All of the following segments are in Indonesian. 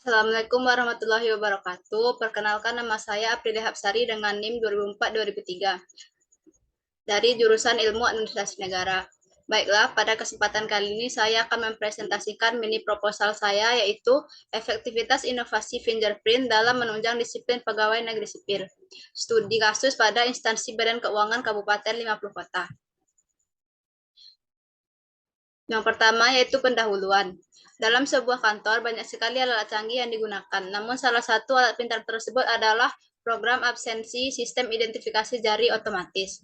Assalamualaikum warahmatullahi wabarakatuh. Perkenalkan nama saya Aprilia Hapsari dengan NIM 2004-2003 dari jurusan Ilmu Administrasi Negara. Baiklah, pada kesempatan kali ini saya akan mempresentasikan mini proposal saya yaitu efektivitas inovasi fingerprint dalam menunjang disiplin pegawai negeri sipil. Studi kasus pada instansi Badan Keuangan Kabupaten 50 Kota. Yang pertama yaitu pendahuluan. Dalam sebuah kantor banyak sekali alat canggih yang digunakan, namun salah satu alat pintar tersebut adalah program absensi sistem identifikasi jari otomatis.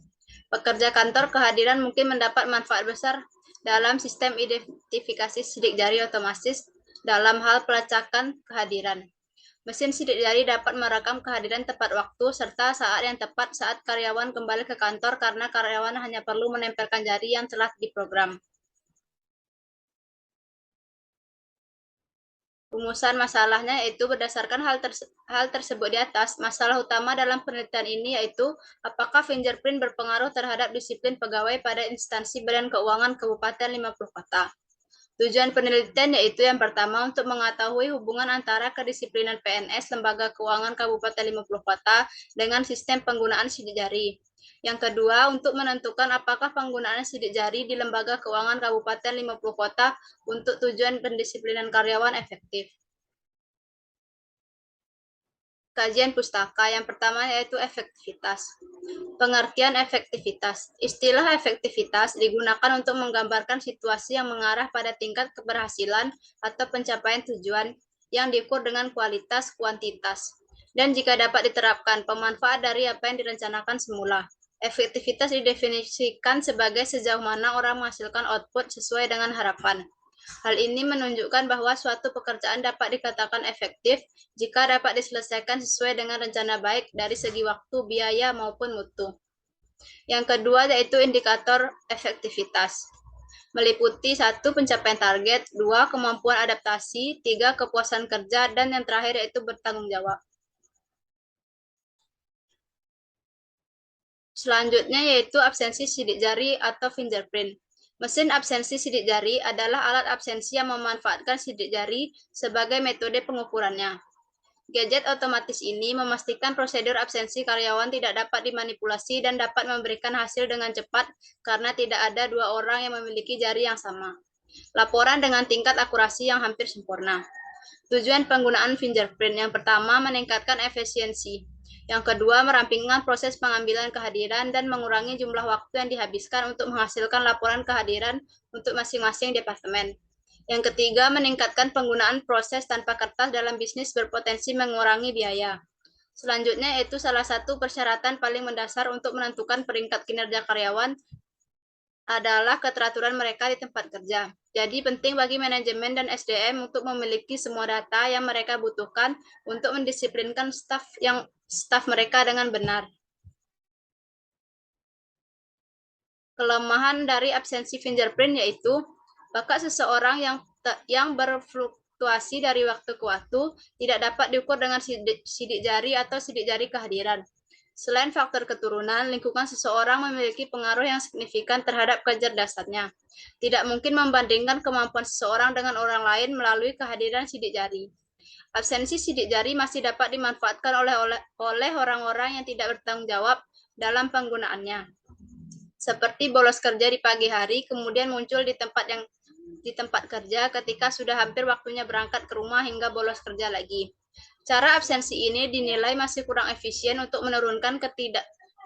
Pekerja kantor kehadiran mungkin mendapat manfaat besar dalam sistem identifikasi sidik jari otomatis dalam hal pelacakan kehadiran. Mesin sidik jari dapat merekam kehadiran tepat waktu serta saat yang tepat saat karyawan kembali ke kantor karena karyawan hanya perlu menempelkan jari yang telah diprogram. Rumusan masalahnya yaitu berdasarkan hal tersebut di atas, masalah utama dalam penelitian ini yaitu apakah fingerprint berpengaruh terhadap disiplin pegawai pada instansi Badan Keuangan Kabupaten 50 Kota. Tujuan penelitian yaitu yang pertama untuk mengetahui hubungan antara kedisiplinan PNS Lembaga Keuangan Kabupaten 50 Kota dengan sistem penggunaan sidik jari. Yang kedua, untuk menentukan apakah penggunaan sidik jari di Lembaga Keuangan Kabupaten 50 Kota untuk tujuan pendisiplinan karyawan efektif. Kajian pustaka yang pertama yaitu efektivitas. Pengertian efektivitas. Istilah efektivitas digunakan untuk menggambarkan situasi yang mengarah pada tingkat keberhasilan atau pencapaian tujuan yang diukur dengan kualitas kuantitas. Dan jika dapat diterapkan pemanfaat dari apa yang direncanakan semula. Efektivitas didefinisikan sebagai sejauh mana orang menghasilkan output sesuai dengan harapan. Hal ini menunjukkan bahwa suatu pekerjaan dapat dikatakan efektif jika dapat diselesaikan sesuai dengan rencana baik dari segi waktu, biaya, maupun mutu. Yang kedua yaitu indikator efektivitas. Meliputi 1. Pencapaian target, 2. Kemampuan adaptasi, 3. Kepuasan kerja, dan yang terakhir yaitu bertanggung jawab. Selanjutnya yaitu absensi sidik jari atau fingerprint. Mesin absensi sidik jari adalah alat absensi yang memanfaatkan sidik jari sebagai metode pengukurannya. Gadget otomatis ini memastikan prosedur absensi karyawan tidak dapat dimanipulasi dan dapat memberikan hasil dengan cepat karena tidak ada dua orang yang memiliki jari yang sama. Laporan dengan tingkat akurasi yang hampir sempurna. Tujuan penggunaan fingerprint yang pertama meningkatkan efisiensi. Yang kedua, merampingkan proses pengambilan kehadiran dan mengurangi jumlah waktu yang dihabiskan untuk menghasilkan laporan kehadiran untuk masing-masing departemen. Yang ketiga, meningkatkan penggunaan proses tanpa kertas dalam bisnis berpotensi mengurangi biaya. Selanjutnya, yaitu salah satu persyaratan paling mendasar untuk menentukan peringkat kinerja karyawan adalah keteraturan mereka di tempat kerja. Jadi penting bagi manajemen dan SDM untuk memiliki semua data yang mereka butuhkan untuk mendisiplinkan staf mereka dengan benar. Kelemahan dari absensi fingerprint yaitu bakat seseorang yang berfluktuasi dari waktu ke waktu tidak dapat diukur dengan sidik jari atau sidik jari kehadiran. Selain faktor keturunan, lingkungan seseorang memiliki pengaruh yang signifikan terhadap kecerdasannya. Tidak mungkin membandingkan kemampuan seseorang dengan orang lain melalui kehadiran sidik jari. Absensi sidik jari masih dapat dimanfaatkan oleh orang-orang yang tidak bertanggung jawab dalam penggunaannya. Seperti bolos kerja di pagi hari, kemudian muncul di tempat kerja ketika sudah hampir waktunya berangkat ke rumah hingga bolos kerja lagi. Cara absensi ini dinilai masih kurang efisien untuk menurunkan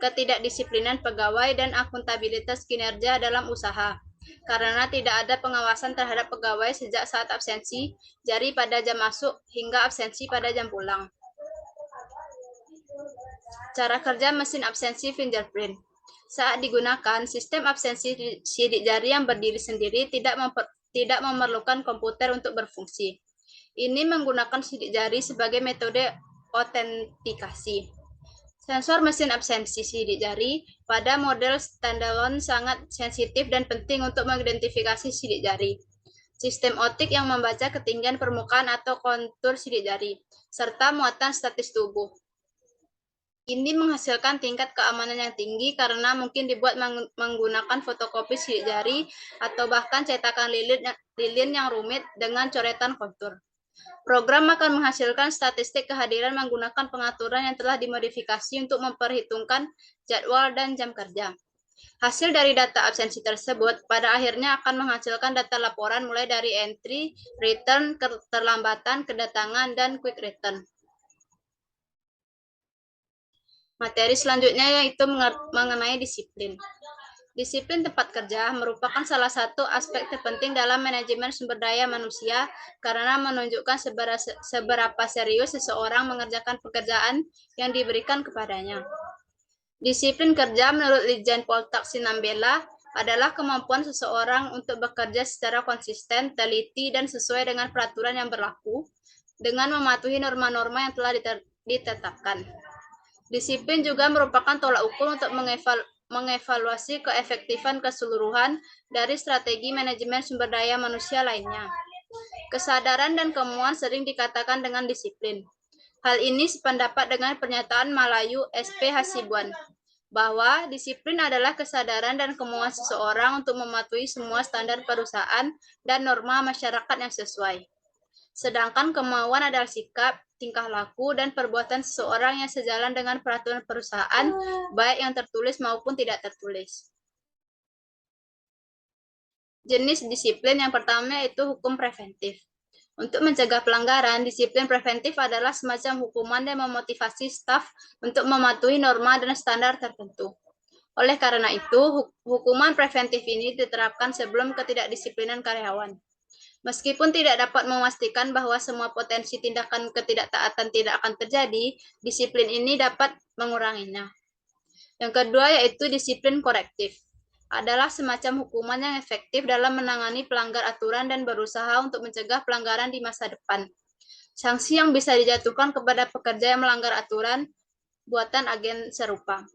ketidakdisiplinan pegawai dan akuntabilitas kinerja dalam usaha. Karena tidak ada pengawasan terhadap pegawai sejak saat absensi jari pada jam masuk hingga absensi pada jam pulang. Cara kerja mesin absensi fingerprint. Saat digunakan, sistem absensi sidik jari yang berdiri sendiri tidak memerlukan komputer untuk berfungsi. Ini menggunakan sidik jari sebagai metode autentikasi. Sensor mesin absensi sidik jari pada model standalone sangat sensitif dan penting untuk mengidentifikasi sidik jari. Sistem optik yang membaca ketinggian permukaan atau kontur sidik jari, serta muatan statis tubuh. Ini menghasilkan tingkat keamanan yang tinggi karena mungkin dibuat menggunakan fotokopi sidik jari atau bahkan cetakan lilin yang rumit dengan coretan kontur. Program akan menghasilkan statistik kehadiran menggunakan pengaturan yang telah dimodifikasi untuk memperhitungkan jadwal dan jam kerja. Hasil dari data absensi tersebut pada akhirnya akan menghasilkan data laporan mulai dari entry, return, keterlambatan, kedatangan, dan quick return. Materi selanjutnya yaitu mengenai disiplin. Disiplin tempat kerja merupakan salah satu aspek terpenting dalam manajemen sumber daya manusia karena menunjukkan seberapa serius seseorang mengerjakan pekerjaan yang diberikan kepadanya. Disiplin kerja menurut Lijen Poltak Sinambela adalah kemampuan seseorang untuk bekerja secara konsisten, teliti, dan sesuai dengan peraturan yang berlaku dengan mematuhi norma-norma yang telah ditetapkan. Disiplin juga merupakan tolak ukur untuk mengevaluasi keefektifan keseluruhan dari strategi manajemen sumber daya manusia lainnya. Kesadaran dan kemauan sering dikatakan dengan disiplin. Hal ini sependapat dengan pernyataan Malayu SP Hasibuan, bahwa disiplin adalah kesadaran dan kemauan seseorang untuk mematuhi semua standar perusahaan dan norma masyarakat yang sesuai. Sedangkan kemauan adalah sikap, tingkah laku, dan perbuatan seseorang yang sejalan dengan peraturan perusahaan, baik yang tertulis maupun tidak tertulis. Jenis disiplin yang pertama yaitu hukum preventif. Untuk mencegah pelanggaran, disiplin preventif adalah semacam hukuman yang memotivasi staf untuk mematuhi norma dan standar tertentu. Oleh karena itu, hukuman preventif ini diterapkan sebelum ketidakdisiplinan karyawan. Meskipun tidak dapat memastikan bahwa semua potensi tindakan ketidaktaatan tidak akan terjadi, disiplin ini dapat menguranginya. Yang kedua yaitu disiplin korektif. Adalah semacam hukuman yang efektif dalam menangani pelanggar aturan dan berusaha untuk mencegah pelanggaran di masa depan. Sanksi yang bisa dijatuhkan kepada pekerja yang melanggar aturan buatan agen serupa.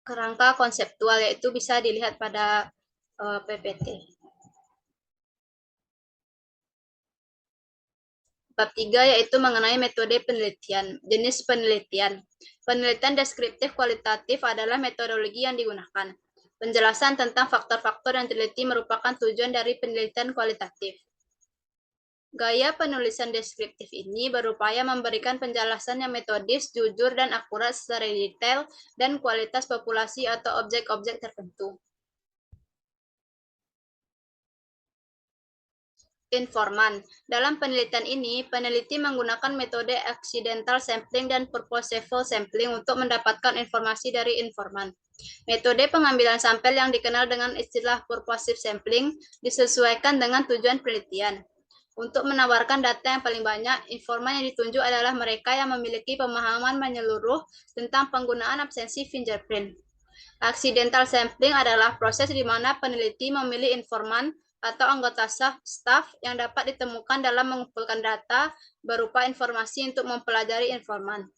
Kerangka konseptual yaitu bisa dilihat pada PPT. Bab 3 yaitu mengenai metode penelitian. Jenis penelitian. Penelitian deskriptif kualitatif adalah metodologi yang digunakan. Penjelasan tentang faktor-faktor yang diteliti merupakan tujuan dari penelitian kualitatif. Gaya penulisan deskriptif ini berupaya memberikan penjelasan yang metodis, jujur, dan akurat secara detail dan kualitas populasi atau objek-objek tertentu. Informan. Dalam penelitian ini, peneliti menggunakan metode accidental sampling dan purposeful sampling untuk mendapatkan informasi dari informan. Metode pengambilan sampel yang dikenal dengan istilah purposive sampling disesuaikan dengan tujuan penelitian. Untuk menawarkan data yang paling banyak, informan yang ditunjuk adalah mereka yang memiliki pemahaman menyeluruh tentang penggunaan absensi fingerprint. Accidental sampling adalah proses di mana peneliti memilih informan atau anggota staf yang dapat ditemukan dalam mengumpulkan data berupa informasi untuk mempelajari informan.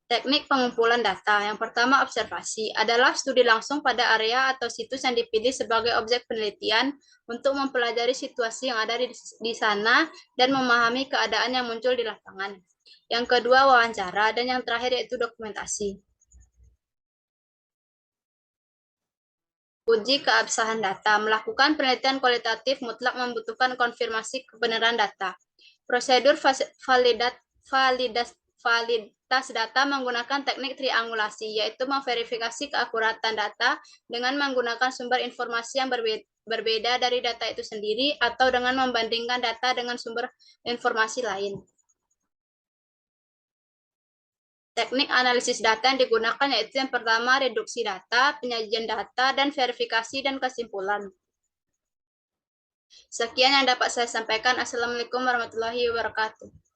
Teknik pengumpulan data. Yang pertama, observasi adalah studi langsung pada area atau situs yang dipilih sebagai objek penelitian untuk mempelajari situasi yang ada di sana dan memahami keadaan yang muncul di lapangan. Yang kedua, wawancara, dan yang terakhir yaitu dokumentasi. Uji keabsahan data. Melakukan penelitian kualitatif mutlak membutuhkan konfirmasi kebenaran data. Prosedur validitas data menggunakan teknik triangulasi, yaitu memverifikasi keakuratan data dengan menggunakan sumber informasi yang berbeda dari data itu sendiri atau dengan membandingkan data dengan sumber informasi lain. Teknik analisis data yang digunakan yaitu yang pertama reduksi data, penyajian data, dan verifikasi dan kesimpulan. Sekian yang dapat saya sampaikan. Assalamualaikum warahmatullahi wabarakatuh.